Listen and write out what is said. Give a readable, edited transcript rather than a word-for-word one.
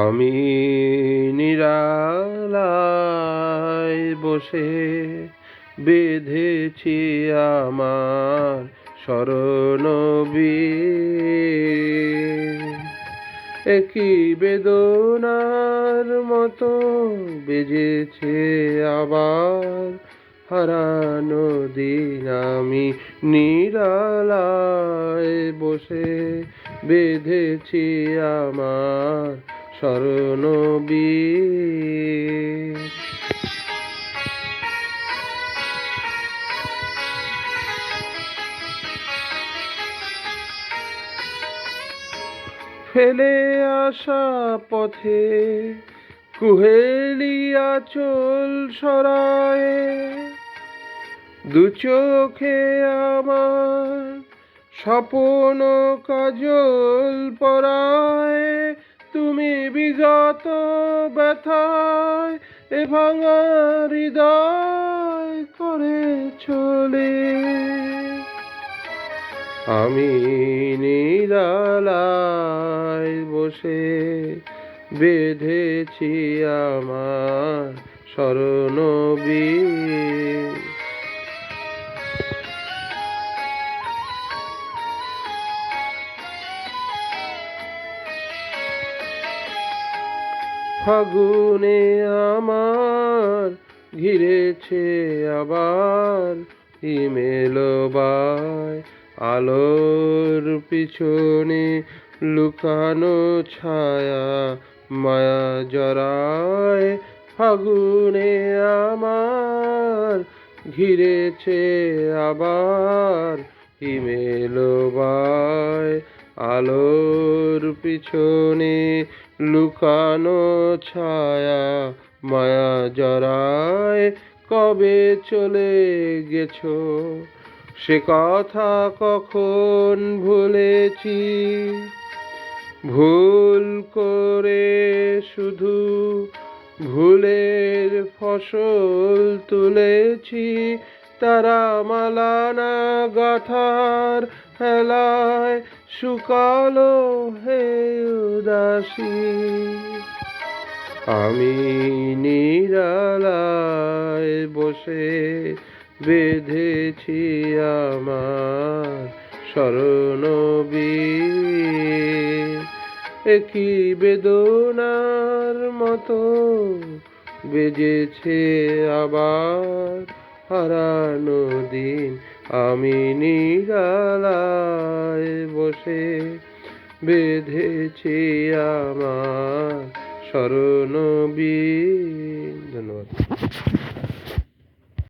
আমি নিরালায় বসে বেঁধেছি আমার শরণবীর, একই বেদনার মতো বেজেছে আবার হারানো দিন। আমি নিরালায় বসে বেঁধেছি আমার শরণবীর। ফেলে আসা পথে কুহেলিয়া চোল সরায়, দু চোখে আমার স্বপ্ন কাজল পরায়। তুমি বিগত ব্যথায় এ ভাঙা হৃদয় করে চলে। আমি নিরালায় বসে বেঁধেছি আমার শরণবীর। ফাগুনে আমার ঘিরেছে আবার হিমেলবায়, আলোর পিছনে লুকানো ছায়া মায়া জড়ায়। ফাগুনে আমার ঘিরেছে আবার হিমেলবায়, আলোর পিছনে লুকানো ছায়া মায়া জড়ায়। কবে চলে গেছো সে কথা কখন ভুলেছি, ভুল করে শুধু ভুলের ফসল তুলেছি। তারা মালানা গাথার হেলায় শুকালো হে উদাসী। আমি নিরালায় বসে বেঁধেছি আমার শরণবীর, একই বেদনার মতো বেজেছে আবার হারানো দিন। আমি নিরালায় বসে বেঁধেছি আমার শরণবীর। ধন্যবাদ।